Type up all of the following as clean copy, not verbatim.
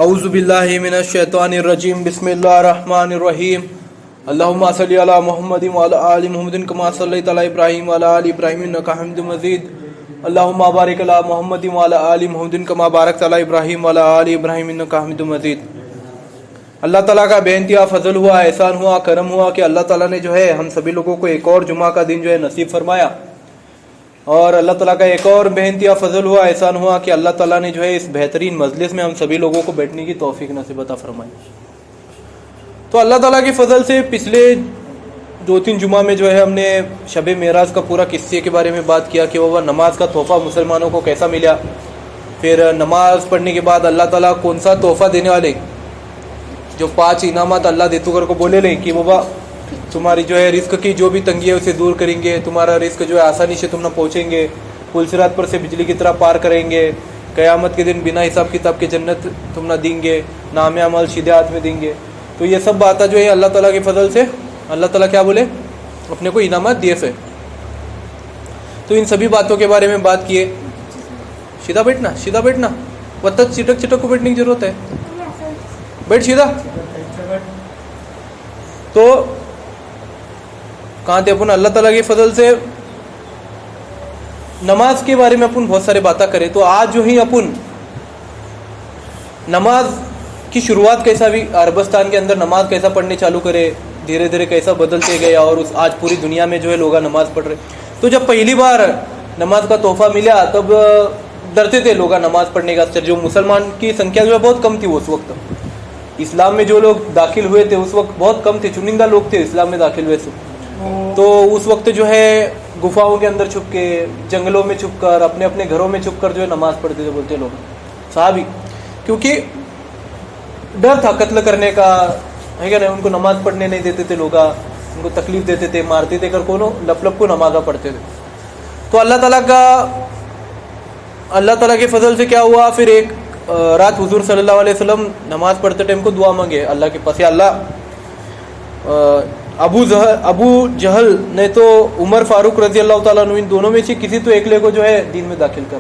اعوذ باللہ من الشیطان الرجیم بسم اللہ الرحمن الرحیم اللہم صلی علی محمد وعلی آل محمد کما صلیت علی ابراہیم وعلی آل ابراہیم انک حمید مجید اللہم بارک علی محمد وعلی آل محمد کما بارکت علی ابراہیم وعلی آل ابراہیم انک حمید مجید۔ اللہ تعالیٰ کا بے انتہا فضل ہوا، احسان ہوا، کرم ہوا کہ اللہ تعالیٰ نے جو ہے ہم سبھی لوگوں کو ایک اور جمعہ کا دن جو ہے نصیب فرمایا، اور اللہ تعالیٰ کا ایک اور بے انتہا فضل ہوا، احسان ہوا کہ اللہ تعالیٰ نے جو ہے اس بہترین مجلس میں ہم سبھی لوگوں کو بیٹھنے کی توفیق نصیب عطا فرمائی۔ تو اللہ تعالیٰ کے فضل سے پچھلے 2-3 جمعہ میں جو ہے ہم نے شب معراج کا پورا قصے کے بارے میں بات کیا کہ وہ نماز کا تحفہ مسلمانوں کو کیسا ملا، پھر نماز پڑھنے کے بعد اللہ تعالیٰ کون سا تحفہ دینے والے، جو 5 انعامات اللہ دیتو کر کو بولے لیں کہ بابا تمہاری جو ہے رزق کی جو بھی تنگی ہے اسے دور کریں گے، تمہارا رزق جو ہے آسانی سے تم نہ پہنچیں گے، پل صراط پر سے بجلی کی طرح پار کریں گے، قیامت کے دن بنا حساب کتاب کے جنت تم نہ دیں گے، نام عمل سیدھے ہاتھ میں دیں گے۔ تو یہ سب باتیں جو ہے اللہ تعالیٰ کے فضل سے اللہ تعالیٰ کیا بولے اپنے کو انعامات دیے تھے۔ تو ان سبھی باتوں کے بارے میں بات کیے۔ سیدھا بیٹھنا وقت چٹک چٹک کو بیٹھنے کی ضرورت ہے، بیٹھ سیدھا۔ تو کہاں تھے اپن؟ اللہ تعالیٰ کے فضل سے نماز کے بارے میں اپن بہت سارے باتیں کریں۔ تو آج جو ہی اپن نماز کی شروعات کیسا بھی عربستان کے اندر نماز کیسا پڑھنے چالو کرے، دھیرے دھیرے کیسا بدلتے گیا، اور آج پوری دنیا میں جو ہے لوگ نماز پڑھ رہے۔ تو جب پہلی بار نماز کا تحفہ ملا تب ڈرتے تھے لوگ نماز پڑھنے کا، جو مسلمان کی سنکھیا جو ہے بہت کم تھی اس وقت۔ اسلام میں جو لوگ داخل ہوئے تھے اس وقت بہت کم تھے، چنندہ لوگ تھے اسلام میں داخل ہوئے تھے۔ تو اس وقت جو ہے گفاؤں کے اندر چھپ کے، جنگلوں میں چھپ کر، اپنے اپنے گھروں میں چھپ کر جو ہے نماز پڑھتے تھے بولتے لوگ صحابی، کیونکہ ڈر تھا قتل کرنے کا، ہے کہ نہیں؟ ان کو نماز پڑھنے نہیں دیتے تھے لوگ، ان کو تکلیف دیتے تھے، مارتے تھے، کر کونوں لپ لپ کو نمازہ پڑھتے تھے۔ تو اللہ تعالیٰ کے فضل سے کیا ہوا، پھر ایک رات حضور صلی اللہ علیہ وسلم نماز پڑھتے ٹائم کو دعا مانگے اللہ کے پاس، یا اللہ ابو جہل نے تو عمر فاروق رضی اللہ تعالیٰ عنہ ان دونوں میں سے کسی تو ایک لے کو جو ہے دین میں داخل کر،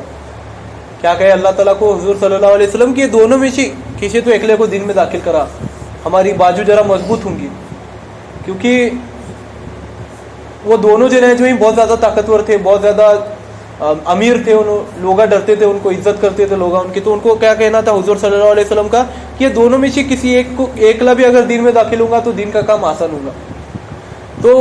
کیا کہے اللہ تعالیٰ کو حضور صلی اللہ علیہ وسلم کی دونوں میں سے کسی تو ایک لے کو دین میں داخل کرا، ہماری بازو ذرا مضبوط ہوں گی، کیونکہ وہ دونوں جو ہیں بہت زیادہ طاقتور تھے، بہت زیادہ امیر تھے، لوگ ڈرتے تھے، ان کو عزت کرتے تھے لوگ ان کی۔ تو ان کو کیا کہنا تھا حضور صلی اللہ علیہ وسلم کا کہ یہ دونوں میں سے کسی ایکلا بھی اگر دین میں داخل ہوگا تو دین کا کام آسان ہوگا۔ تو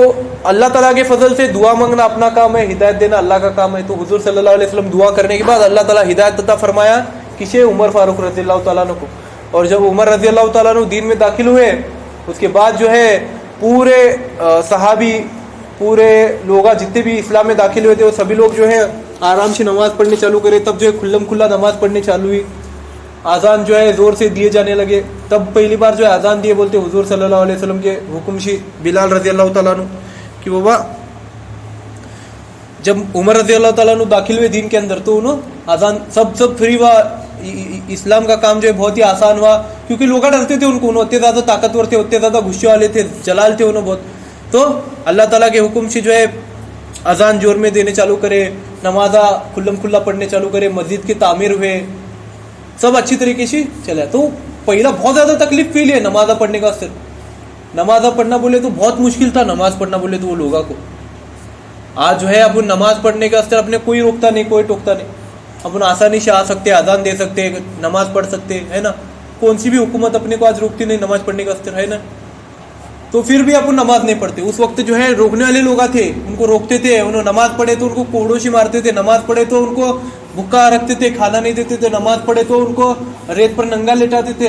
اللہ تعالیٰ کے فضل سے دعا مانگنا اپنا کام ہے، ہدایت دینا اللہ کا کام ہے۔ تو حضور صلی اللہ علیہ وسلم دعا کرنے کے بعد اللہ تعالیٰ ہدایت عطا فرمایا کسے؟ عمر فاروق رضی اللہ تعالیٰ عنہ کو۔ اور جب عمر رضی اللہ تعالیٰ عنہ دین میں داخل ہوئے اس کے بعد جو ہے پورے صحابی، پورے لوگ جتنے بھی اسلام میں داخل ہوئے تھے وہ سبھی لوگ جو ہے آرام سے نماز پڑھنے چالو کرے۔ تب جو ہے کھلم کھلا نماز پڑھنے چالو ہوئی، اذان جو ہے زور سے دیے جانے لگے۔ تب پہلی بار جو ہے اذان دیے بولتے حضور صلی اللہ علیہ وسلم کے حکم سے بلال رضی اللہ تعالیٰ عنہ کہ بابا جب عمر رضی اللہ تعالیٰ عنہ داخل ہوئے دین کے اندر تو انہوں اذان سب فری ہوا، اسلام کا کام جو ہے بہت ہی آسان ہوا، کیونکہ لوگ ڈرتے تھے ان کو، اتنے زیادہ طاقتور تھے، اتنے زیادہ غصے والے تھے، جلال تھے انہوں بہت۔ تو اللہ تعالیٰ کے حکم سے جو ہے اذان جور میں دینے چالو کرے، نمازہ کھلم کھلا پڑھنے چالو کرے، مسجد کی تعمیر ہوئے، سب اچھی طریقے سے چلا۔ تو پہلا بہت زیادہ تکلیف فیل ہے نمازہ پڑھنے کا، صرف نمازہ پڑھنا بولے تو بہت مشکل تھا، نماز پڑھنا بولے تو وہ لوگوں کو۔ آج جو ہے اب نماز پڑھنے کا اثر اپنے کوئی روکتا نہیں، کوئی ٹوکتا نہیں، اپن آسانی سے آ سکتے، اذان دے سکتے، نماز پڑھ سکتے، ہے نا؟ کون سی بھی حکومت اپنے کو آج روکتی نہیں نماز پڑھنے کا اثر، ہے نا؟ تو پھر بھی اپن نماز نہیں پڑھتے۔ اس وقت جو ہے روکنے والے لوگ تھے، ان کو روکتے تھے، انہوں نماز پڑھے تو ان کو کوڑوں سے مارتے تھے، نماز پڑھے تو ان کو بھوکا رکھتے تھے، کھانا نہیں دیتے تھے، نماز پڑھے تو ان کو ریت پر ننگا لٹاتے تھے،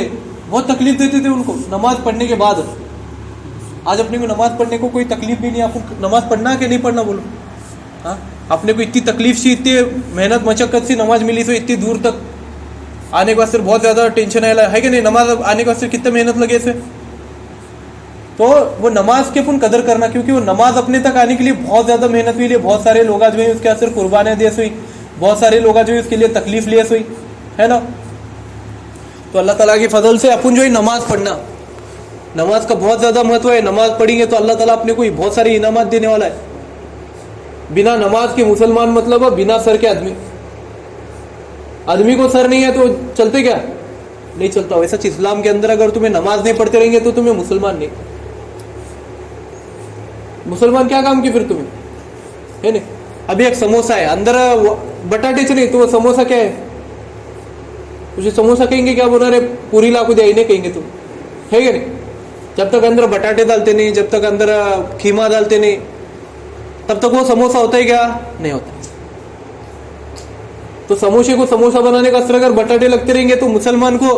بہت تکلیف دیتے تھے ان کو نماز پڑھنے کے بعد۔ آج اپنے کو نماز پڑھنے کو کوئی تکلیف بھی نہیں، آپ کو نماز پڑھنا کہ نہیں پڑھنا بولو، ہاں اپنے کو اتنی تکلیف سے، اتنی محنت مشقت سے نماز ملی، تو اتنی دور تک آنے کے بعد صرف بہت زیادہ ٹینشن ہے کہ نہیں؟ نماز آنے کے بعد صرف کتنے محنت لگے سے، تو وہ نماز کے اپن قدر کرنا، کیونکہ وہ نماز اپنے تک آنے کے لیے بہت زیادہ محنت ہوئی، بہت سارے لوگ جو ہیں اس کے اثر قربانیاں دیس ہوئی، بہت سارے لوگ جو ہے اس کے لیے تکلیف لیس ہوئی، ہے نا؟ تو اللہ تعالیٰ کی فضل سے اپن جو ہے نماز پڑھنا، نماز کا بہت زیادہ مہتو ہے۔ نماز پڑھیں گے تو اللہ تعالیٰ اپنے کو بہت سارے انعامات دینے والا ہے۔ بنا نماز کے مسلمان مطلب بنا سر کے آدمی کو سر نہیں ہے تو چلتے کیا؟ नहीं चलता। वैसा इस्लाम के अंदर अगर तुम्हें नमाज नहीं पढ़ते रहेंगे तो तुम्हें मुसलमान नहीं। मुसलमान क्या काम की फिर तुम्हें, है नहीं। अभी एक समोसा है, अंदर बटाटे नहीं, तो वो समोसा क्या है? उसे समोसा कहेंगे क्या, बोला रे पूरी लाखू दे नहीं कहेंगे तुम, है क्या नहीं। जब तक अंदर बटाटे डालते नहीं, जब तक अंदर खीमा डालते नहीं, तब तक वो समोसा होता है क्या? नहीं होता। तो समोसे को समोसा बनाने का असर अगर बटाटे लगते रहेंगे तो मुसलमान को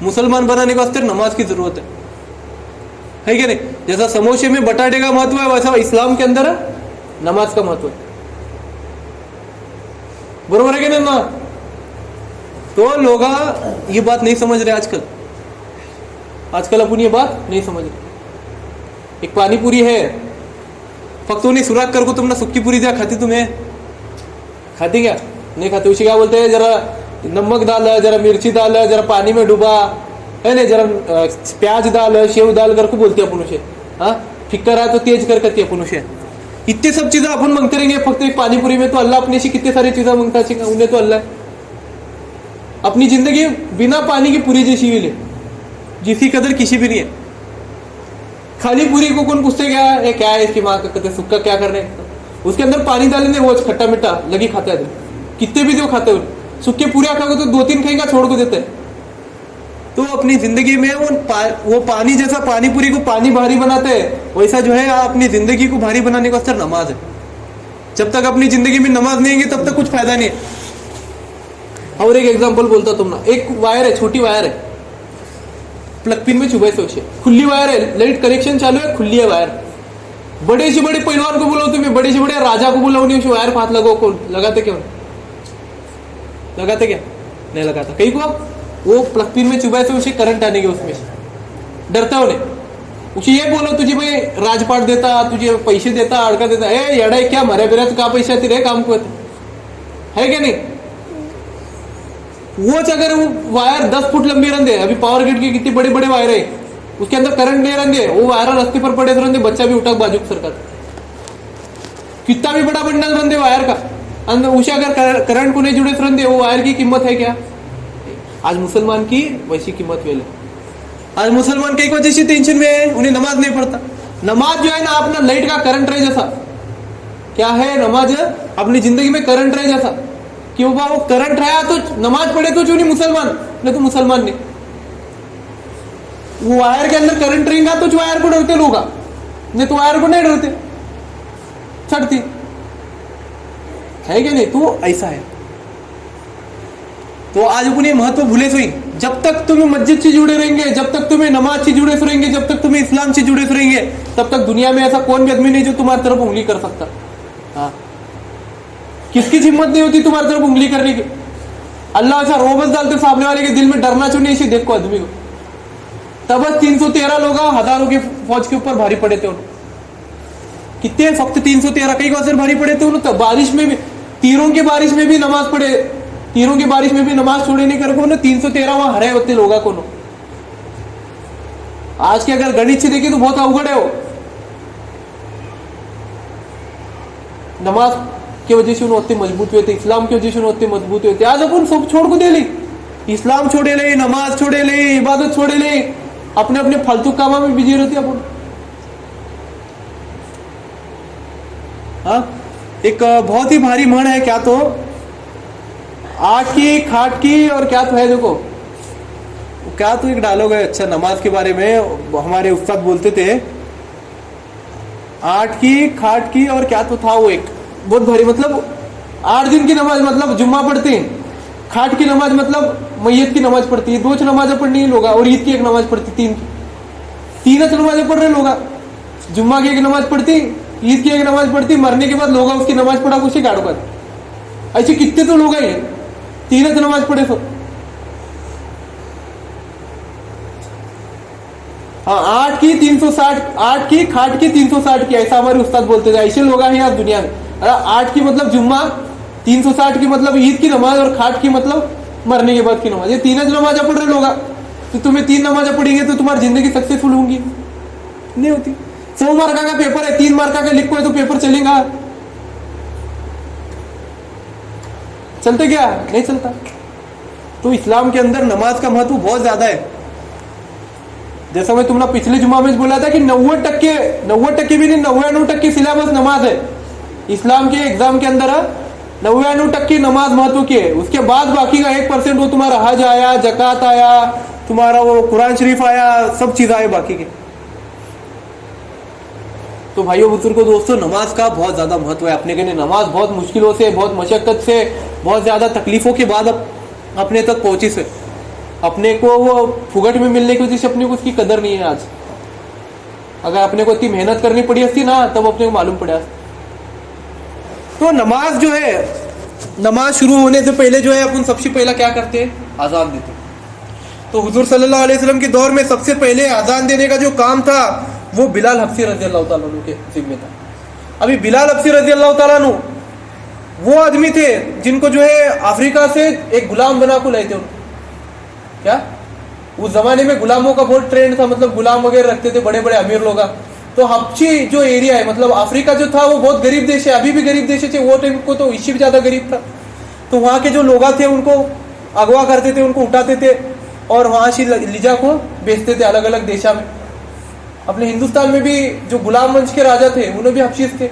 मुसलमान बनाने का असर नमाज की जरूरत है क्या नहीं। जैसा समोसे में बटाटे का महत्व है, वैसा इस्लाम के अंदर नमाज का महत्व है। बरोबर है क्या नहीं ना। तो लोग ये बात नहीं समझ रहे आजकल अपन ये बात नहीं समझ रहे। एक पानी पूरी है, फक्त उन्हें सुराख कर को तुमने सुक्की पूरी दिया, खाती तुम्हें? खाती क्या? नहीं खाते। उसे क्या बोलते हैं, जरा नमक डाला, जरा मिर्ची डाला, जरा पानी में डूबा, है ना, जरा प्याज डाल, शेव डाल करके बोलते अपन उसे। हाँ, फिक्कर है तो तेज कर करती अपन उसे। इतने सब चीजें अपन मांगते रहेंगे, फक्त एक पानी पूरी में तो अल्लाह अपने से कितने सारी चीजें मांगता है, उन्हें तो अल्लाह अपनी जिंदगी बिना पानी की पूरी जैसी हुई ले, जिसकी कदर किसी भी नहीं है। खाली पूरी को कौन पूछते क्या है इसकी माँ का कहते सुक्का क्या कर रहे हैं, उसके अंदर पानी डालेंगे, वो खट्टा मीठा लगी खाता है। कितने भी जो खाते हो, सुक्के पूरे खाओगे तो 2-3 खाएंगा, छोड़ को देते हैं। तो अपनी जिंदगी में वो पानी जैसा पानी पूरी को पानी भारी बनाते हैं, वैसा जो है अपनी जिंदगी को भारी बनाने का असर नमाज है। जब तक अपनी जिंदगी में नमाज नहीं आएगी तब तक कुछ फायदा नहीं है। और एक एग्जांपल बोलता तुम ना, एक वायर है, छोटी वायर है, प्लग पिन में चुभे से उसे, खुली वायर है, लाइट कनेक्शन चालू है, खुली है वायर। बड़े से बड़े पहलवान को बुलाओ तुम्हें, बड़े से बड़े राजा को बुलाओ, नहीं उसे वायर पर हाथ लगाओ, कौन लगाते? क्यों लगाते? क्या नहीं लगाता। कहीं को वो प्लग पिन में चुभा से उसे करंट आने के, उसमें डरता हो नहीं। उसे ये बोलो तुझे भाई राजपाट देता, तुझे पैसे देता, अड़का देता, ए यड़ा क्या मरे बिरा तो का पैसे आते रहे काम को, है क्या नहीं। वो अगर वो वायर 10 फुट लंबी रहते, अभी पावर ग्रिड के कितने बड़े बड़े वायर है, उसके अंदर करंट नहीं रहते, वो वायर रास्ते पर पड़े रहते, बच्चा भी उठा बाजू सरकार, कितना भी बड़ा बंडल रहते वायर का अंदर, उसे अगर करंट को नहीं जुड़े रहते, वो वायर की कीमत है क्या? आज मुसलमान की वैसी कीमत वेल है। आज मुसलमान कई वजह से टेंशन में है, उन्हें नमाज नहीं पढ़ता। नमाज जो है ना अपना लाइट का करंट रहे जैसा, क्या है नमाज अपनी जिंदगी में करंट रहे जैसा, कि वो करंट रहा तो नमाज पढ़े तो जो नहीं मुसलमान, नहीं तो मुसलमान नहीं। वो वायर के अंदर करंट रहेगा तो जो वायर को डरते लोग, नहीं तो वायर को नहीं डरते, छटती है क्या नहीं। तो ऐसा है। तो आज अपने महत्व भूले सोई। जब तक तुम्हें मस्जिद से जुड़े रहेंगे, जब तक तुम्हें नमाज से जुड़े रहेंगे, जब तक तुम्हें इस्लाम से जुड़े रहेंगे, तब तक दुनिया में ऐसा कौन भी आदमी नहीं जो तुम्हारी तरफ उंगली कर सकता। हाँ, किसकी हिम्मत नहीं होती तुम्हारी तरफ उंगली करने की। अल्लाह ऐसा रोबस डालते सामने वाले के दिल में डरना चाहिए, इसे देखो आदमी को। तब 313 लोग हजारों की फौज के ऊपर भारी पड़े थे। कितने? फक्त 313 कई को असर भारी पड़े थे। तो बारिश में भी, तीरों की बारिश में भी नमाज पढ़े, तीरों की बारिश में भी नमाज छोड़े नहीं कर को 313 वहां हरे होते लोगों को। आज के अगर गणित से देखे तो बहुत अवगढ़ है वो। नमाज की वजह से उन्होंने मजबूत हुए थे, इस्लाम की वजह से उन्होंने मजबूत हुए थे। आज अपन सब छोड़ को दे ली, इस्लाम छोड़े ले, नमाज छोड़े ले, इबादत छोड़े ले, अपने अपने फालतू कामों में बिजी रहते अपन। हाँ, एक बहुत ही भारी मण है क्या, तो आठ की खाट की और क्या तो है, देखो क्या तो एक डायलॉग है अच्छा नमाज के बारे में, हमारे उस्ताद बोलते थे 8 की खाट की और क्या तो था वो, एक बहुत भारी, मतलब 8 दिन की नमाज मतलब जुम्मा पढ़ते हैं, खाट की नमाज मतलब मैयत की नमाज पढ़ती है, 2 नमाजें पढ़नी है लोग, और ईद की एक नमाज पढ़ती, 3 नमाजें पढ़ रहे लोग। जुम्मा की एक नमाज पढ़ती, ईद की एक नमाज पढ़ती, मरने के बाद लोग उसकी नमाज पढ़ा उसे गाड़ो कर। ऐसे कितने तो लोग हैं 3 नमाज पढ़े तो। हाँ, 8 की 360, 8 की खाट की 360 की, ऐसा हमारे उस्ताद बोलते थे। ऐसे लोग हैं यार दुनिया में। 8 की मतलब जुम्मा, 360 की मतलब ईद की नमाज, और खाट की मतलब मरने के बाद की नमाज। ये 3 नमाजा पढ़ रहे लोग। तो तुम्हें 3 नमाजा पढ़ेंगे तो तुम्हारी जिंदगी सक्सेसफुल होंगी? नहीं होती। 100 मार्का का पेपर है, 3 मार्का का लिखो है तो पेपर चलेगा? चलते क्या? नहीं चलता। तो इस्लाम के अंदर नमाज का महत्व बहुत ज्यादा है। जैसा मैं तुमने पिछले जुमा में बोला था कि 90% भी नहीं, 99% सिलेबस नमाज है इस्लाम के एग्जाम के अंदर। 99% नमाज महत्व की है, उसके बाद बाकी का 1% वो तुम्हारा हज आया, जकात आया, तुम्हारा वो कुरान शरीफ आया, सब चीज आए बाकी के। तो भाइयों बुजुर्गों दोस्तों, नमाज का बहुत ज्यादा महत्व है अपने के लिए। नमाज बहुत मुश्किलों से, बहुत मशक्कत से, बहुत ज्यादा तकलीफों के बाद अपने तक पहुंची से, अपने को वो फुगट में मिलने की वजह से अपने को उसकी कदर नहीं है आज। अगर अपने को इतनी मेहनत करनी पड़ी थी ना, तब अपने को मालूम पड़ा। तो नमाज जो है, नमाज शुरू होने से पहले जो है अपन सबसे पहला क्या करते हैं, आजान देते हैं। तो हुजूर सल्लल्लाहु अलैहि वसल्लम के दौर में सबसे पहले आजान देने का जो काम था वो बिलाल हब्सी रजी अल्लाह ताला अन्हु के जिम्मे था। अभी बिलाल हब्सी रजी अल्लाह ताला अन्हु वो आदमी थे जिनको जो है अफ्रीका से एक गुलाम बना को लाए थे। क्या उस जमाने में गुलामों का बहुत ट्रेंड था, मतलब गुलाम वगैरह रखते थे बड़े बड़े अमीर लोग। तो हब्शी जो एरिया है, मतलब अफ्रीका जो था वो बहुत गरीब देश है, अभी भी गरीब देश है, वो टाइम को तो इससे भी ज्यादा गरीब था। तो वहाँ के जो लोग थे उनको अगवा करते थे, उनको उठाते थे और वहाँ से लिजा को बेचते थे अलग अलग देशा में। अपने हिंदुस्तान में भी जो गुलाम वंश के राजा थे उन्हें भी हब्शीस थे।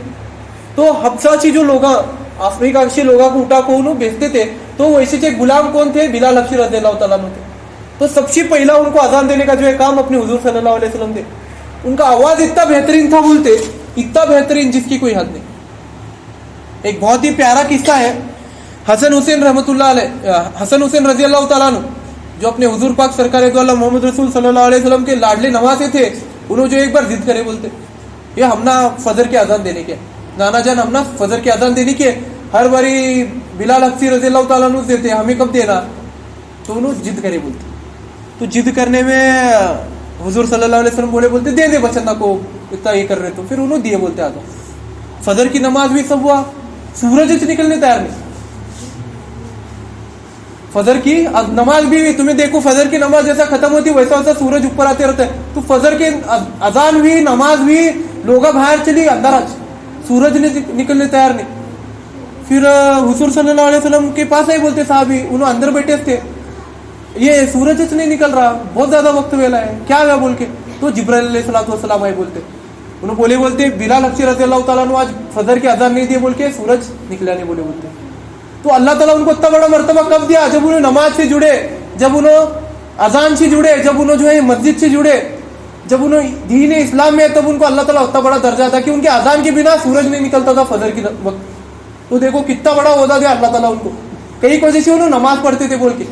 तो हब्शाची जो लोग अफ्रीका के लोगों को उठा को उन्हें बेचते थे, तो वैसे गुलाम कौन थे, बिलाल हब्शी रज़ियल्लाहु ताला अन्हु थे। तो सबसे पहला उनको अजान देने का जो है काम अपने हुजूर सल्लल्लाहु अलैहि वसल्लम थे। उनका आवाज इतना बेहतरीन था, बोलते इतना बेहतरीन जिसकी कोई हद नहीं। एक बहुत ही प्यारा किस्सा है, हसन हुसैन रहमतुल्लाह अलैह, हसन हुसैन रज़ियल्लाहु ताला अन्हु जो अपने हुजूर पाक सरकार दो आलम मोहम्मद रसूल सल्लल्लाहु अलैहि वसल्लम के लाडले नवासे थे। उन्होंने जो एक बार जिद करे, बोलते ये हमना फजर के अजान देने के, नाना जान हमना फजर के अजान देने के, हर बारी बिलाल हब्सी रज़ियल्लाहु ताला अन्हु देते, हमें कब देना। तो उन्होंने जिद करे, बोलते तो जिद करने में हुजूर सल्लल्लाहु अलैहि वसल्लम बोलते दे दे बचना को, इतना ये कर रहे। तो फिर उन्होंने दिए, बोलते आता फजर की नमाज भी सब हुआ, सूरज निकलने तैयार नहीं। फजर की नमाज भी तुम्हें देखो, फजर की नमाज जैसा खत्म होती वैसा वैसा सूरज ऊपर आते रहता है। तो फजर के अजान भी, नमाज भी, लोग बाहर चली, अंदर आज सूरज निकलने तैयार नहीं। फिर हुजूर सल्लल्लाहु अलैहि वसल्लम के पास आई, बोलते साहबी उन्होंने अंदर बैठे थे, ये सूरज नहीं निकल रहा, बहुत ज्यादा वक्त वेला है, क्या हुआ बोल के। तो जिब्राइल अलैहिस्सलातु वस्सलाम आए, बोलते उन्होंने बोलते बिलाल हब्शी रज़ियल्लाहु ताला अन्हु आज फजर के अजान नहीं दिए बोल के सूरज निकला नहीं बोलते। तो अल्लाह ताला उनको इतना बड़ा मर्तबा कब दिया, जब उन्हें नमाज से जुड़े, जब उन्होंने अजान से जुड़े, जब उन्होंने जो है मस्जिद से जुड़े, जब उन्होंने दीन इस्लाम में, तब उनको अल्लाह ताला उतना बड़ा दर्जा था कि उनके अजान के बिना सूरज नहीं निकलता था फजर की वक्त। तो देखो कितना बड़ा ओहदा दिया अल्लाह ताला उनको, कई वजह से उन्होंने नमाज पढ़ते थे बोल के।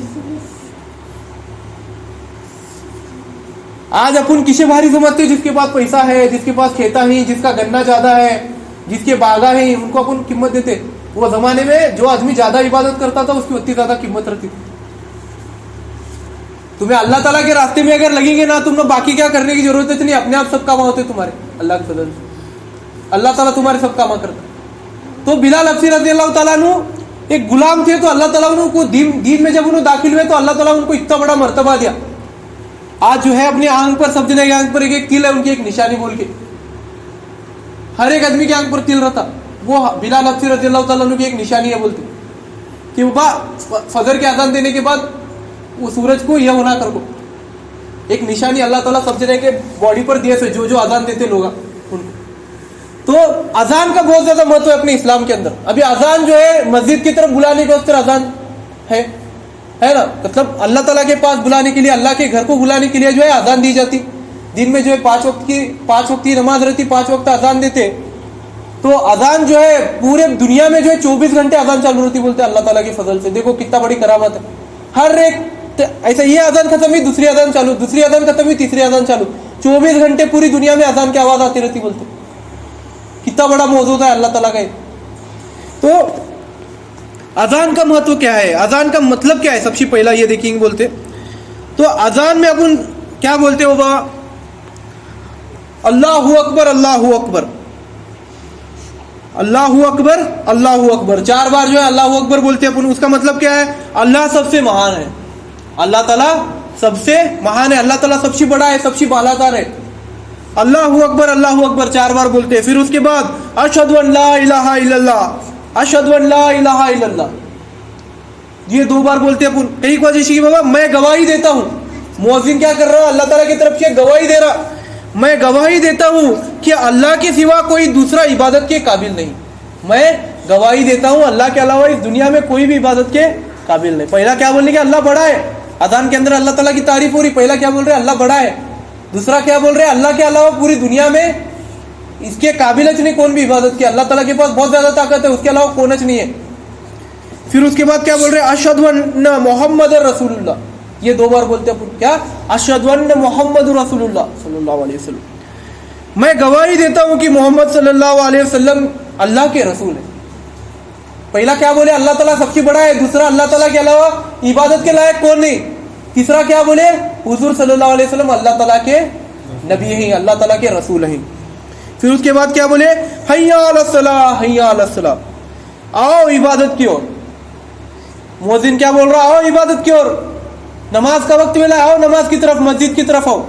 आज अपन किसे भारी समझते हैं, जिसके पास पैसा है, जिसके पास खेता है, जिसका गन्ना ज्यादा है, जिसके बागा है, उनको अपन कीमत देते। वो जमाने में जो आदमी ज्यादा इबादत करता था उसकी उतनी ज्यादा कीमत रहती थी। तुम्हें अल्लाह ताला के रास्ते में अगर लगेंगे ना, तुमने बाकी क्या करने की जरूरत है नहीं, अपने आप सब काम होते तुम्हारे अल्लाह के फजल से। अल्लाह ताला तुम्हारे सब काम करता। तो बिलाल हब्सी रज़ियल्लाहु ताला अन्हु एक गुलाम थे, तो अल्लाह ताला उनको दीन में जब उन्होंने दाखिल हुए तो अल्लाह ताला उनको इतना बड़ा मर्तबा दिया। आज जो है अपनी आंख पर, सब जने की आंख पर एक एक तिल है, उनकी एक निशानी बोल के, हर एक आदमी की आंख पर तिल रहता, वो बिलाल हब्सी रज़ियल्लाहु ताला अन्हु की एक निशानी है, बोलते कि बाबा फजर के अजान देने के बाद वो सूरज को यह होना कर को एक निशानी अल्लाह ताला सब जने के बॉडी पर दिए से, जो जो अजान देते लोग उनको। तो अजान का बहुत ज्यादा महत्व है अपने इस्लाम के अंदर। अभी अजान जो है मस्जिद की तरफ बुलाने के वास्ते अजान है ना, मतलब अल्लाह ताला के पास बुलाने के लिए, अल्लाह के घर को बुलाने के लिए जो है अजान दी जाती। दिन में जो है 5 वक्त की नमाज रहती, 5 वक्त अजान देते। तो अजान जो है पूरे दुनिया में जो है 24 घंटे अजान चालू रहती, बोलते अल्लाह ताला के फजल से। देखो कितना बड़ी करामत है। हर एक ऐसा, ये अजान खत्म हुई दूसरी अजान चालू, दूसरी अजान खत्म हुई तीसरी अजान चालू, 24 घंटे पूरी दुनिया में अजान की आवाज आती रहती, बोलते कितना बड़ा मौजूद है अल्लाह ताला का। तो अजान का महत्व क्या है, अजान का मतलब क्या है, सबसे पहला ये देखेंगे। बोलते तो अजान में अपन क्या बोलते हो बा, अल्लाहू अकबर अल्लाहू अकबर अल्लाहू अकबर अल्लाहू अकबर, 4 बार जो है अल्लाहू अकबर बोलते हैं अपन। उसका मतलब क्या है, अल्लाह सबसे महान है, अल्लाह ताला सबसे महान है, अल्लाह ताला सबसे बड़ा है, सबसे बालादार है। अल्लाहू अकबर 4 बार बोलते हैं। फिर उसके बाद अशहदु अन ला इलाहा इल्लल्लाह, अशहदु अन ला इलाहा इल्लल्लाह, یہ 2 बार बोलते हैं अपन कई वजह से कि बाबा मैं गवाही देता हूँ. मुअज्जिन क्या कर रहा है, अल्लाह ताला की तरफ से गवाही दे रहा, मैं गवाही देता हूँ कि अल्लाह के सिवा कोई दूसरा इबादत के काबिल नहीं. मैं गवाही देता हूँ अल्लाह के अलावा इस दुनिया में कोई भी इबादत के काबिल नहीं. पहला क्या बोलने के अल्लाह बड़ा है, अजान के अंदर अल्लाह ताला की तारीफ हो रही. पहला क्या बोल रहे हैं, अल्लाह बड़ा है. दूसरा क्या बोल रहे हैं, अल्लाह के अलावा पूरी दुनिया में इसके काबिल नहीं कौन भी इबादत की. अल्लाह ताला के पास बहुत ज्यादा ताकत है, उसके अलावा कौन नहीं है. फिर उसके बाद क्या बोल रहे हैं, अशहदु अन्ना मोहम्मद रसूलुल्लाह. ये 2 बार बोलते हैं क्या, अशहदु अन्ना मोहम्मद रसूलुल्लाह सल्लल्लाहु अलैहि वसल्लम. मैं गवाही देता हूं कि मोहम्मद सल्लल्लाहु अलैहि वसल्लम अल्लाह के रसूल है. पहला क्या बोले, अल्लाह ताला सबसे बड़ा है. दूसरा, अल्लाह ताला के अलावा इबादत के लायक कौन नहीं. तीसरा क्या बोले, हुजूर सल्लल्लाहु अलैहि वसल्लम अल्लाह ताला के नबी हैं, अल्लाह ताला के रसूल हैं. फिर उसके बाद क्या बोले, हय्या अलस सलाह हय्या अलस सलाह, आओ इबादत की ओर. मुअज्जिन क्या बोल रहा, आओ इबादत की ओर, नमाज का वक्त मिला, आओ नमाज की तरफ, मस्जिद की तरफ आओ.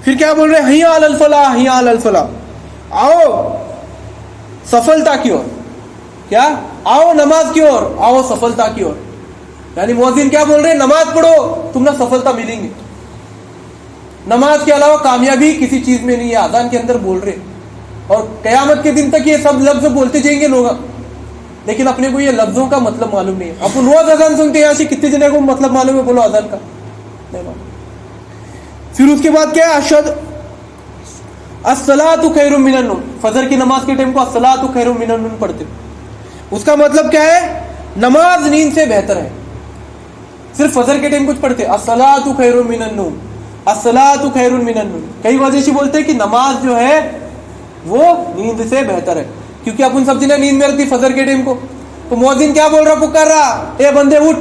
फिर क्या बोल रहे, हय्या अलल फलाह हय्या अलल फलाह, आओ सफलता की ओर. क्या, आओ नमाज की ओर, आओ सफलता की ओर. यानी मुअज्जिन क्या बोल रहे, नमाज पढ़ो तुम्हें सफलता मिलेंगी. नमाज के अलावा कामयाबी किसी चीज में नहीं है, अजान के अंदर बोल रहे. और कयामत के दिन तक ये सब लफ्ज बोलते जाएंगे लोग, लेकिन अपने को ये लफ्जों का मतलब मालूम नहीं है. अपन रोज अजान सुनते हैं, यहाँ से कितने जने को मतलब मालूम है, बोलो अजान का नहीं मालूम. फिर उसके बाद क्या है, अशहद अस्सलातु खैरुम मिनन नूम. फजर की नमाज के टाइम को अस्सलातु खैरुम मिनन नूम पढ़ते. उसका मतलब क्या है, नमाज नींद से बेहतर है. सिर्फ फजर के टाइम कुछ पढ़ते, अस्सलातु खैरुम मिनन नूम, अस्सलातु खैरुम मिनन नूम. कई वजह से बोलते हैं कि नमाज जो है वो नींद से बेहतर है, क्योंकि अपन सब जने नींद में रहती फजर के टाइम को. तो मुअज्जिन क्या बोल रहा, पुकार रहा, ए बंदे उठ,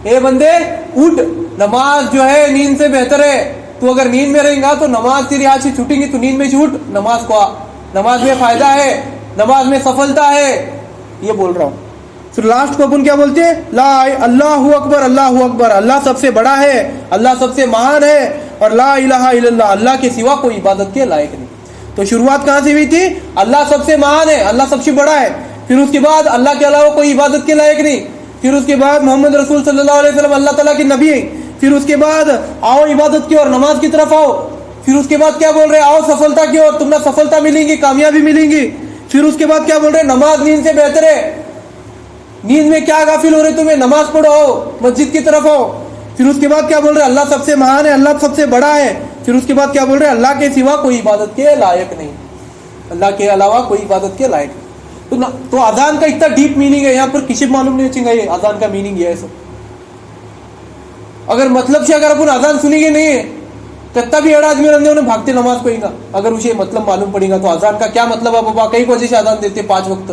ए बंदे उठ, नमाज जो है नींद से बेहतर है. तू अगर नींद में रहेगा तो नमाज तेरी आज से छूटेंगी, तो नींद में से उठ, नमाज को आ, नमाज में फायदा है, नमाज में सफलता है, ये बोल रहा हूँ. फिर लास्ट को अपन क्या बोलते हैं, ला अल्लाहु अकबर अल्लाहु अकबर, अल्लाह सबसे बड़ा है, अल्लाह सबसे महान है, और ला इलाहा इल्लल्लाह, अल्लाह के सिवा कोई इबादत के लायक नहीं. तो शुरुआत कहाँ से हुई थी, अल्लाह सबसे महान है, अल्लाह सबसे बड़ा है. फिर उसके बाद अल्लाह के अलावा कोई इबादत के लायक नहीं. फिर उसके बाद मोहम्मद रसूल सल्लल्लाहु अलैहि वसल्लम अल्लाह ताला के नबी है. फिर उसके बाद आओ इबादत की ओर, नमाज की तरफ आओ. फिर उसके बाद क्या बोल रहे, आओ सफलता की ओर, तुम्हें सफलता मिलेंगी, कामयाबी मिलेंगी. फिर उसके बाद क्या बोल रहे, नमाज नींद से बेहतर है. नींद में क्या गाफिल हो रहे तुम्हें, नमाज पढ़ो, आओ मस्जिद की तरफ आओ. फिर उसके बाद क्या बोल रहे, अल्लाह सबसे महान है, अल्लाह सबसे बड़ा है. फिर उसके बाद क्या बोल रहे, अल्लाह के सिवा कोई इबादत के लायक नहीं, अल्लाह के अलावा कोई इबादत के लायक. तो अजान का इतना डीप मीनिंग है, यहाँ पर किसी मालूम नहीं चलेगा ये अजान का मीनिंग ये है सब. अगर मतलब से अगर अपन अजान सुनेंगे नहीं है, कितना भी एड़ा आदमी रहने उन्हें भागते नमाज पढ़ेगा, अगर उसे मतलब मालूम पड़ेगा तो अजान का क्या मतलब है बाबा, कई वजह से अजान देते 5 वक्त.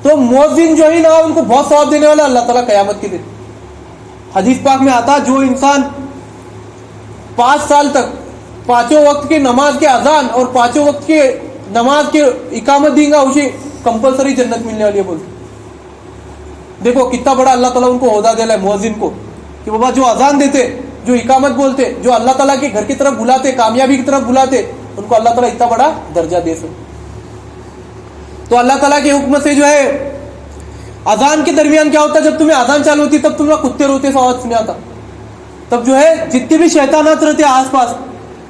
तो मुअज्जिन जो है ना, उनको बहुत सवाब देने वाला अल्लाह ताला कयामत के दिन. हदीस पाक में आता, जो इंसान 5 साल तक 5 वक्त की नमाज के अजान और 5 वक्त के नमाज के इकामत देगा, उसे कंपलसरी जन्नत मिलने वाली है. बोलते देखो कितना बड़ा अल्लाह ताला उनको ओहदा दिला है मुअज्जिन को, कि बाबा जो अजान देते, जो इकामत बोलते, जो अल्लाह ताला के घर की तरफ बुलाते, कामयाबी की तरफ बुलाते, उनको अल्लाह ताला इतना बड़ा दर्जा दे सके. तो अल्लाह ताला के हुक्म से जो है, अजान के दरमियान क्या होता है, जब तुम्हें अजान चालू होती तब तुम्हें कुत्ते रोते से आवाज सुने आता. तब जो है जितने भी शैतानात रहते आस पास,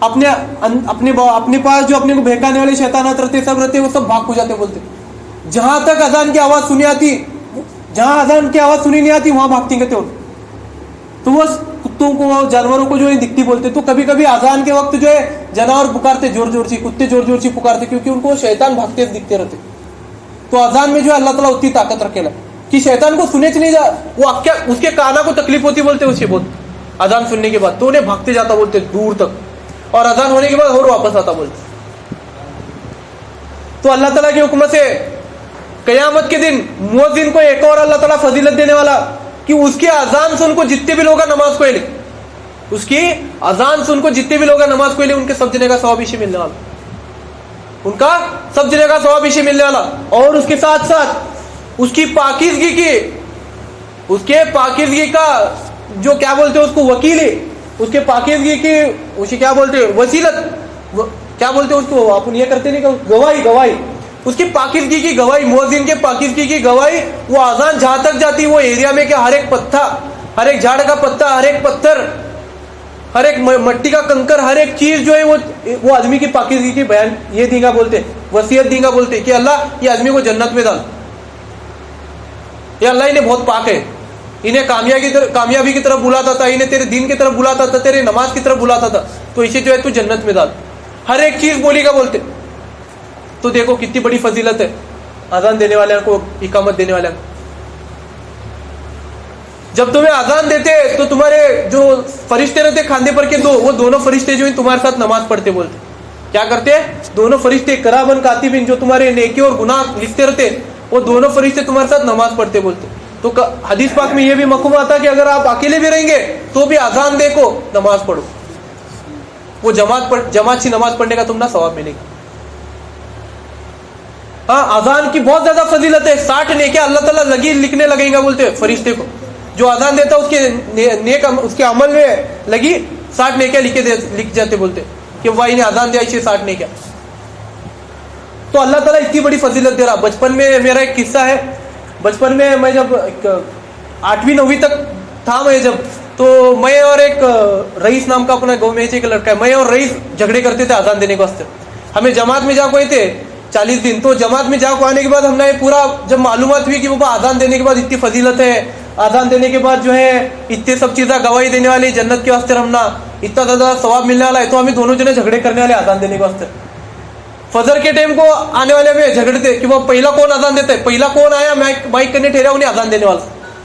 अपने पास जो अपने को बहकाने वाले शैतानात रहते सब रहते, वो सब भाग हो जाते. बोलते जहां तक अजान की आवाज सुनी आती, जहां अजान की आवाज सुनी नहीं आती वहां भागती कहते हो. तो वो कुत्तों को, जानवरों को जो है दिखती बोलते. तो कभी कभी अजान के वक्त जो है जानवर पुकारते जोर जोर से, कुत्ते जोर जोर से पुकारते, क्योंकि उनको शैतान भागते दिखते रहते. तो अजान में जो है अल्लाह ताला उतनी ताकत रखेला कि शैतान को सुने नहीं जा, वो क्या उसके काना को तकलीफ होती बोलते उसे बहुत अजान सुनने के बाद, तो उन्हें भागते जाता बोलते दूर तक, और अजान होने के बाद और वापस आता बोलते. तो अल्लाह ताला के हुक्म से कयामत के दिन मुअज्जिन को एक और अल्लाह ताला फजीलत देने वाला, कि उसकी अजान सुन को जितने भी लोग नमाज को ले, उसकी अजान सुन को जितने भी लोग नमाज को ले, उनके सब जने का सवाब इसे मिलने वाला, उनका सब जने का सवाब इसे मिलने वाला. और उसके साथ साथ उसकी पाकीज़गी की, उसके पाकीज़गी का जो क्या बोलते हैं उसको वकीली, उसके पाकीज़गी की उसे क्या बोलते हैं वसीलत, क्या बोलते हैं उसको, अपन ये करते नहीं, गवाही اس کی پاکیزگی کی گواہی, مؤذن کے پاکیزگی کی گواہی, وہ اذان جہاں تک جاتی وہ ایریا میں کہ ہر ایک پتھر, ہر ایک جھاڑ کا پتا, ہر ایک پتھر, ہر ایک مٹی کا کنکر, ہر ایک چیز جو ہے وہ آدمی کی پاکیزگی کی بیان یہ دیں گا, بولتے وصیت دیں گا, بولتے کہ اللہ یہ آدمی کو جنت میں ڈال, یہ اللہ انہیں بہت پاک ہے, انہیں کامیابی کی طرف بلاتا تھا, انہیں تیرے دین کی طرف بلاتا تھا, تیرے نماز کی طرف بلاتا تھا, تو اسے جو ہے تو جنت میں ڈال. ہر ایک چیز بولی گا, بولتے. تو دیکھو کتنی بڑی فضیلت ہے اذان دینے والے کو, اقامت دینے والے کو. جب تمہیں اذان دیتے تو تمہارے جو فرشتے رہتے کھاندے پر کے دو, وہ دونوں فرشتے جو ہیں تمہارے ساتھ نماز پڑھتے, بولتے کیا کرتے ہیں, دونوں فرشتے کرامن کاتبین جو تمہارے نیکی اور گناہ لکھتے رہتے, وہ دونوں فرشتے تمہارے ساتھ نماز پڑھتے, بولتے. تو حدیث پاک میں یہ بھی مفہوم آتا کہ اگر آپ اکیلے بھی رہیں گے تو بھی اذان دے کو نماز پڑھو, وہ جماعت سی نماز پڑھنے کا تم نہ ثواب ملے گا. ہاں, اذان کی بہت زیادہ فضیلت ہے. 60 نیکیاں اللہ تعالیٰ لکھنے لگیں گا, بولتے فرشتے کو. جو اذان دیتا اس کے اس کے عمل میں لگی 60 نیکیاں لکھ جاتے, بولتے کہ وہ انہیں اذان دیا اسے 60 نیکیاں. تو اللہ تعالیٰ اتنی بڑی فضیلت دے رہا. بچپن میں میرا ایک قصہ ہے. بچپن میں میں جب 8ویں 9ویں تک تھا, میں جب, تو میں اور ایک رئیس نام کا اپنا گاؤں میں ایک لڑکا ہے, میں اور رئیس جھگڑے کرتے تھے اذان دینے کے واسطے. ہمیں جماعت میں جا کوئے تھے 40 دن, تو جماعت میں جا کو آنے کے بعد ہم نے پورا جب معلومات ہوئی کہ بابا اذان دینے کے بعد اتنی فضیلت ہے, اذان دینے کے بعد جو ہے اتنے سب چیزیں گواہی دینے والی, جنت کے واسطے رہنا, اتنا زیادہ ثواب ملنے والا ہے, تو ہمیں دونوں جنے جھگڑے کرنے والے اذان دینے کے واسطے. فجر کے ٹائم کو آنے والے میں جھگڑتے کہ وہ پہلا کون اذان دیتا ہے, پہلا کون آیا مائک کرنے ٹھہرا انہیں اذان دینے والا.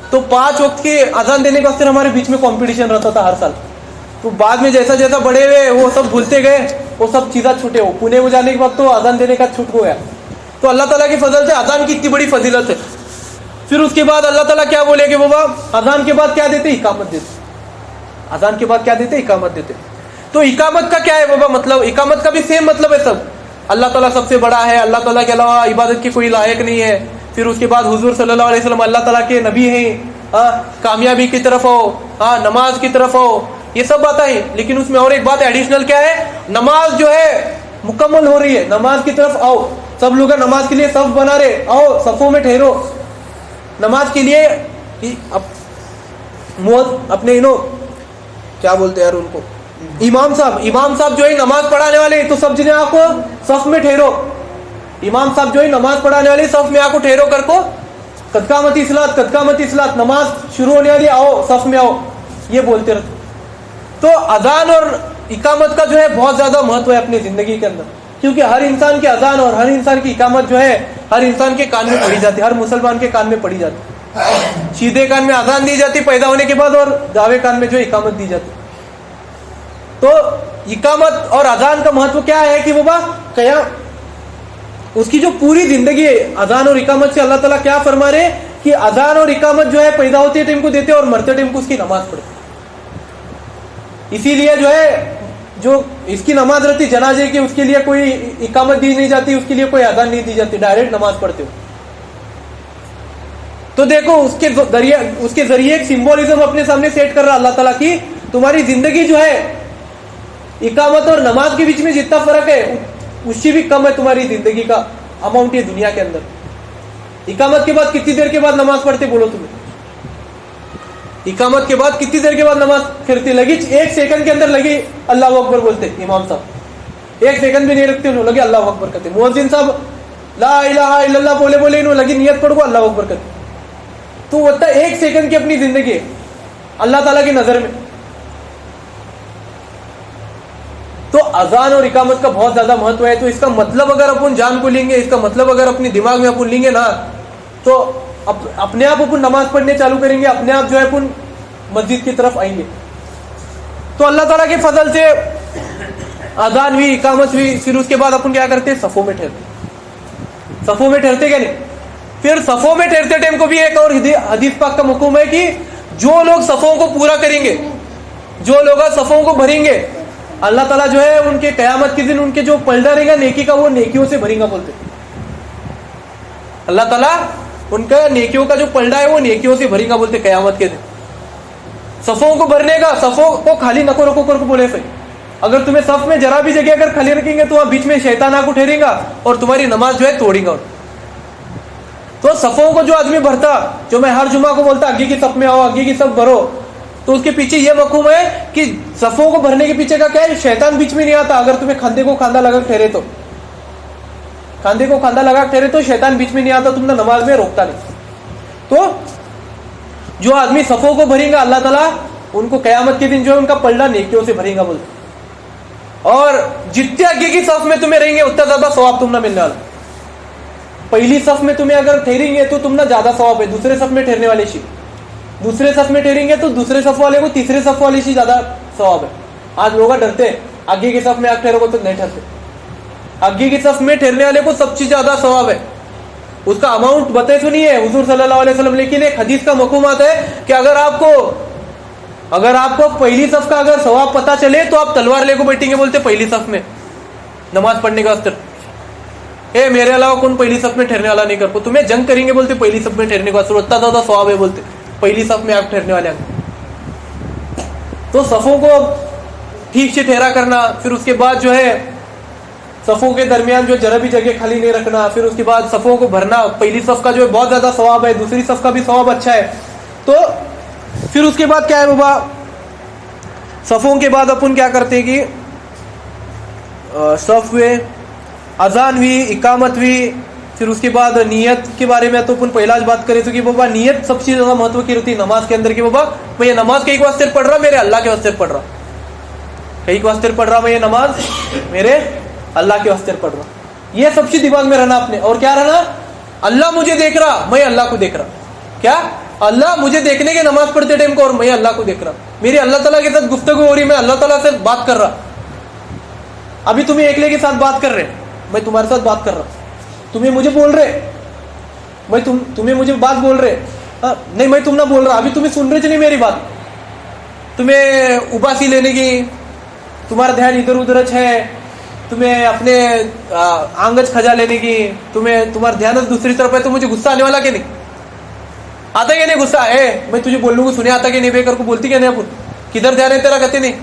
تو 5 وقت کی اذان دینے کے واسطے ہمارے بیچ میں کمپٹیشن رہتا تھا ہر سال. تو بعد میں جیسا جیسا بڑے ہوئے وہ سب بھولتے گئے, وہ سب چیزیں چھوٹے ہو. پونے میں جانے کے بعد تو اذان دینے کا چھوٹ ہو گیا. تو اللہ تعالیٰ کی فضل سے اذان کی اتنی بڑی فضیلت ہے. پھر اس کے بعد اللہ تعالیٰ کیا بولے کہ بابا اذان کے بعد کیا دیتے, اقامت دیتے. اذان کے بعد کیا دیتے, اقامت دیتے. تو اقامت کا کیا ہے بابا مطلب, اقامت کا بھی سیم مطلب ہے سب. اللہ تعالیٰ سب سے بڑا ہے, اللہ تعالیٰ کے علاوہ عبادت کی کوئی لائق نہیں ہے. پھر اس کے بعد حضور صلی اللہ علیہ وسلم اللہ تعالیٰ کے نبی ہیں, کامیابی کی طرف ہو, نماز کی طرف ہو, یہ سب باتیں ہیں. لیکن اس میں اور ایک بات ایڈیشنل کیا ہے, نماز جو ہے مکمل ہو رہی ہے, نماز کی طرف آؤ. سب لوگ نماز کے لیے صف بنا رہے, آؤ صفوں میں ٹھہرو نماز کے لیے. اپنے کیا بولتے ہیں یار ان کو, امام صاحب جو ہے نماز پڑھانے والے, تو سب جنے آپ کو صف میں ٹھہرو. امام صاحب جو ہے نماز پڑھانے والے صف میں آپ کو ٹھہرو کر کو, قد قامت الصلاۃ, نماز شروع ہونے والی, آؤ صف میں آؤ, یہ بولتے رہتے. تو اذان اور اقامت کا جو ہے بہت زیادہ مہتو ہے اپنی زندگی کے اندر, کیونکہ ہر انسان کی اذان اور ہر انسان کی اقامت جو ہے ہر انسان کے کان میں پڑھی جاتی, ہر مسلمان کے کان میں پڑھی جاتی. سیدھے کان میں اذان دی جاتی پیدا ہونے کے بعد, اور داوے کان میں جو اقامت دی جاتی. تو اقامت اور اذان کا مہتو کیا ہے کہ بابا اس کی جو پوری زندگی ہے اذان اور اقامت سے, اللہ تعالیٰ کیا فرما رہے کہ اذان اور اقامت جو ہے پیدا ہوتے ٹائم کو دیتے اور مرتے ٹائم کو اس کی نماز پڑھتے. اسی لیے جو ہے جو اس کی نماز رہتی جنازے کی, اس کے لیے کوئی اقامت دی نہیں جاتی, اس کے لیے کوئی اذان نہیں دی جاتی, ڈائریکٹ نماز پڑھتے ہو. تو دیکھو اس کے ذریعے ایک سمبولزم اپنے سامنے سیٹ کر رہا اللہ تعالیٰ کی, تمہاری زندگی جو ہے اقامت اور نماز کے بیچ میں جتنا فرق ہے اس سے بھی کم ہے تمہاری زندگی کا اماؤنٹ یہ دنیا کے اندر. اقامت کے بعد کتنی دیر کے بعد نماز پڑھتے بولو تمہیں, اقامت کے بعد کتنی دیر کے بعد نماز پھرتی لگی, 1 سیکنڈ کے اندر لگی اللہ اکبر بولتے امام صاحب, 1 سیکنڈ بھی نہیں رکھتے, انہوں لگے اللہ اکبر کرتے. مؤذن صاحب لا الہ الا اللہ بولے انہوں لگی نیت پڑھ کو اللہ اکبر کرتے. تو وہ 1 سیکنڈ کی اپنی زندگی ہے اللہ تعالیٰ کی نظر میں. تو اذان اور اقامت کا بہت زیادہ مہتو ہے. تو اس کا مطلب اگر اپن جان کو لیں گے, اس کا مطلب اگر اپنے دماغ میں اپن لیں گے نا, تو اپنے آپ اپن نماز پڑھنے چالو کریں گے, اپنے آپ جو ہے اپن مسجد کی طرف آئیں گے. تو اللہ تعالیٰ کے فضل سے اذان بھی اقامت بھی, پھر اس کے بعد اپن کیا کرتے, صفوں میں ٹھہرتے کیا نہیں. پھر صفوں میں ٹھہرتے ٹائم کو بھی ایک اور حدیث پاک کا حکم ہے کہ جو لوگ صفوں کو پورا کریں گے, جو لوگ صفوں کو بھریں گے, اللہ تعالیٰ جو ہے ان کے قیامت کے دن ان کے جو پلڑا رہے گا نیکی کا, وہ نیکیوں سے بھریں گا. بولتے اللہ تعالیٰ ان کا نیکیوں کا جو پلڑا ہے وہ نیکیوں سے بھریں گا, بولتے قیامت کے دن. صفوں کو بھرنے کا, صفوں کو خالی نکو رکو کر کو بولے, अगर तुम्हें सफ में जरा भी जगह अगर खाली रखेंगे तो वहां बीच में शैतान आकर ठहरेगा और तुम्हारी नमाज जो है तोड़ेगा। तो सफों को जो आदमी भरता, जो मैं हर जुमा को बोलता आगे की सफ में आओ, आगे की सफ भरो, तो उसके पीछे यह मफहूम है कि सफों को भरने के पीछे का क्या है, शैतान बीच में नहीं आता। अगर तुम्हें खांधे को खांधा लगा ठहरे तो, खांधे को खांधा लगा ठहरे तो शैतान बीच में नहीं आता, तुमने नमाज में रोकता नहीं। तो जो आदमी सफों को भरेगा अल्लाह ताला उनको कयामत के दिन जो है उनका पलड़ा नेकियों से भरेगा बोलते। और जितने आगे की सफ में तुम्हें रहेंगे उतना ज्यादा सवाब तुमने मिलने वाला। पहली सफ में तुम्हें अगर ठहरेंगे तो तुमने ज्यादा सवाब है, दूसरे सफ में ठहरने वाले से, दूसरे सफ में ठहरेंगे तो दूसरे सफ वाले को तीसरे सफ वाले से ज्यादा सवाब है। आज लोग डरते हैं आगे की सफ में आप ठहरोगे तो नहीं ठहरते, आगे की सफ में ठहरने वाले को सबसे ज्यादा सवाब है। उसका अमाउंट बताए तो नहीं है हुजूर सल्लल्लाहु अलैहि वसल्लम, लेकिन एक हदीस का मफहूम आता है कि अगर आपको पहली सफ का अगर सवाब पता चले तो आप तलवार लेकर बैठेंगे बोलते पहली सफ में नमाज पढ़ने का वास्ते। ए मेरे अलावा कौन पहली सफ में ठहरने वाला नहीं कर, तुम्हें जंग करेंगे बोलते पहली सफ में ठहरने का वास्ते, उतना ज्यादा सवाब है बोलते पहली सफ में आप ठहरने वाले। तो सफों को ठीक से ठहरा करना, फिर उसके बाद जो है सफों के दरमियान जो जरा भी जगह खाली नहीं रखना, फिर उसके बाद सफों को भरना। पहली सफ का जो है बहुत ज्यादा सवाब है, दूसरी सफ का भी सवाब अच्छा है। तो फिर उसके बाद क्या है बाबा, सफों के बाद अपन क्या करते कि सफ हुए, अजान हुई, इकामत हुई, फिर उसके बाद नियत के बारे में तो अपन पहला बात करें तो कि बाबा नियत सबसे ज्यादा महत्व की होती है नमाज के अंदर कि बाबा मैं ये नमाज कहीं के वास्ते पढ़ रहा, मेरे अल्लाह के वास्ते पढ़ रहा, कहीं के वास्ते पढ़ रहा मैं ये नमाज मेरे अल्लाह के वास्ते पढ़ रहा। ये सबसे दिमाग में रहना आपने। और क्या रहना, अल्लाह मुझे देख रहा, मैं अल्लाह को देख रहा। क्या, अल्लाह मुझे देखने के नमाज पढ़ते टाइम को और मैं अल्लाह को देख रहा, मेरी अल्लाह ताला के साथ गुफ्तगू हो रही, मैं अल्लाह ताला से बात कर रहा। अभी तुम्हें एकले के साथ बात कर रहे, मैं तुम्हारे साथ बात कर रहा, तुम्हें मुझे बोल रहे, मैं तुम्हें मुझे बात बोल रहे, नहीं मैं तुम ना बोल रहा, अभी तुम्हें सुन रहे नहीं मेरी बात, तुम्हें उबासी लेने की, तुम्हारा ध्यान इधर उधर है, तुम्हें अपने आंगज खजा लेने की, तुम्हारा ध्यान दूसरी तरफ है, तो मुझे गुस्सा आने वाला कि नहीं आता क्या नहीं गुस्सा है, मैं तुझे बोलने को सुने आता कि नहीं, बेकर को बोलती क्या नहीं, अपन किधर ध्यान है तेरा कहते नहीं।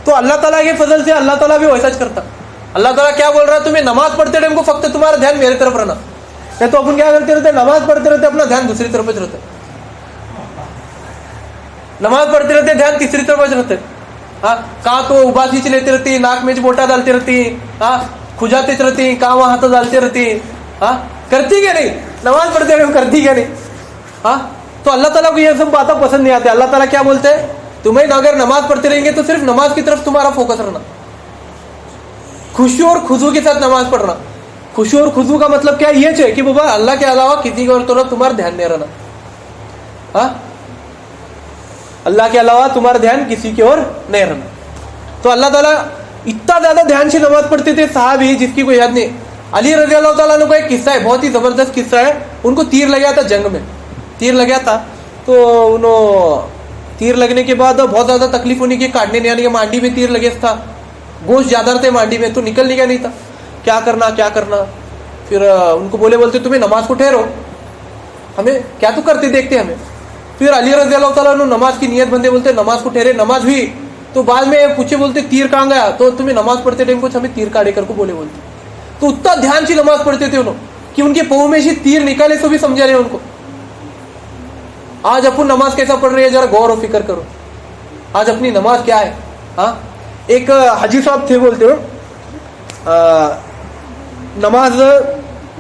तो अल्लाह ताला के फजल से अल्लाह ताला भी वैसा करता। अल्लाह ताला क्या बोल रहा है, तुम्हें नमाज पढ़ते टाइम को फक्त तुम्हारा ध्यान मेरे तरफ रहना। नहीं तो अपन क्या करते रहते, नमाज पढ़ते रहते अपना ध्यान दूसरी तरफ रहता, नमाज पढ़ते रहते ध्यान तीसरी तरफ रहते। हाँ, कहाँ तो उबासी से लेते रहती, नाक में बोटा डालती रहती, हाँ खुजाते रहती, कहाँ वहां हाथ डालते रहती, हाँ करती क्या नहीं, नमाज पढ़ते रहे करती क्या नहीं। हाँ, तो अल्लाह ताला को ये सब बातें पसंद नहीं आती। अल्लाह ताला क्या बोलते हैं, तुम्हें अगर नमाज पढ़ते रहेंगे तो सिर्फ नमाज की तरफ तुम्हारा फोकस रहना, खुशू और खुजू के साथ नमाज पढ़ना। खुशू और खुजू का मतलब क्या ये है कि बाबा अल्लाह के अलावा किसी और तरफ तुम्हारा ध्यान नहीं रहना। हाँ, अल्लाह के अलावा तुम्हारा ध्यान किसी की ओर नहीं रहना। तो अल्लाह ताला इतना ज्यादा ध्यान से नमाज पढ़ते थे साहबी जिसकी कोई याद नहीं। अली रज़ी अल्लाह ताला का एक किस्सा है, बहुत ही जबरदस्त किस्सा है। उनको तीर लगा था, जंग में तीर लगा था, तो उन्होंने तीर लगने के बाद बहुत ज्यादा तकलीफ होने की, काटने नहीं आने की, मांडी में तीर लगे था, गोश्त ज्यादा थे मांडी में, तो निकलने का नहीं था, क्या करना। फिर उनको बोलते तुम्हें नमाज को ठहरो, हमें क्या तो करते देखते हमें। फिर अली रज़ी अल्लाह ताला ने नमाज की नियत बंदे, बोलते नमाज को ठहरे, नमाज हुई तो बाद में पूछे, बोलते तीर कहाँ गया, तो तुम्हें नमाज पढ़ते टाइम कुछ हमें तीर काटे कर को बोलते। तो उतना ध्यान से नमाज पढ़ते थे उन्होंने कि उनके पाँव में से तीर निकाले तो भी समझा रहे उनको। आज अपन नमाज कैसा पढ़ रहे हैं जरा गौर और फिक्र करो, आज अपनी नमाज क्या है। हाँ, एक हाजी साहब थे, बोलते हो नमाज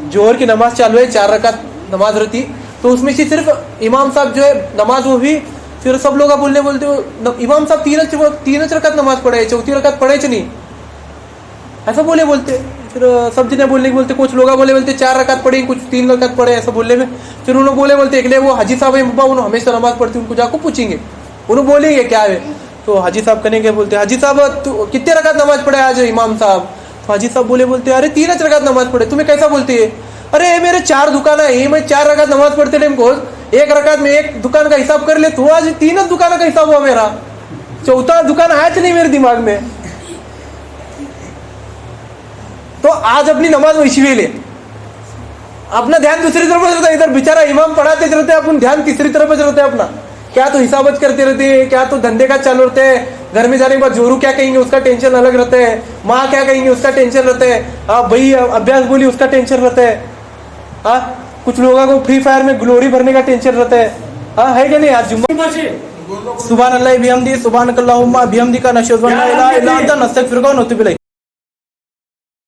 जोहर की नमाज चालू है, 4 रकात नमाज रहती, तो उसमें से सिर्फ इमाम साहब जो है नमाज वो भी, फिर सब लोग बोलते हो इमाम साहब तीन रकात नमाज पढ़े, चौथी रकात पढ़े नहीं, ऐसा बोलते। फिर सब जिन्हें बोलने के बोलते, कुछ लोग बोलते 4 रकात पढ़े, कुछ 3 रकात पढ़े, ऐसा बोलने में। फिर उन्होंने बोलते एक वो हाजी साहब है बाबा, उन्होंने हमेशा नमाज पढ़ती, उनको जाकर पूछेंगे, उन्होंने बोलेंगे क्या है। तो हाजी साहब कहेंगे, बोलते हाजी साहब कितने रकात नमाज पढ़े आज इमाम साहब। तो हाजी साहब बोलते अरे 3 रकात नमाज पढ़े, तुम्हें कैसा बोलते है, अरे मेरे 4 दुकान है, मैं 4 रकात नमाज पढ़ते टाइम को 1 रकात में 1 दुकान का हिसाब कर ले, तो आज 3 दुकान का हिसाब हुआ मेरा, चौथा दुकान आया नहीं मेरे दिमाग में। तो आज अपनी नमाज वैसी भी ले, अपना ध्यान दूसरी तरफ रहता है, इधर बेचारा इमाम पढ़ाते रहते हैं, अपन ध्यान तीसरी तरफ रहता है अपना, क्या तो हिसाबत करते रहते हैं, क्या तो धंधे का चालू रहते हैं, घर में जाने के बाद जोरू क्या कहेंगे उसका टेंशन अलग रहता है, माँ क्या कहेंगे उसका टेंशन रहता है, भाई अभ्यास बोली उसका टेंशन रहता है, कुछ लोगों को फ्री फायर में ग्लोरी भरने का टेंशन रहता है कि नहीं? आज जुम्मा सुभान अल्लाह बिहम्दी सुभानक अल्लाहुम्मा बिहम्दिका नशहदु अन ला इलाहा इल्ला अंता नस्तगफिरुका व नतूबु इलैक।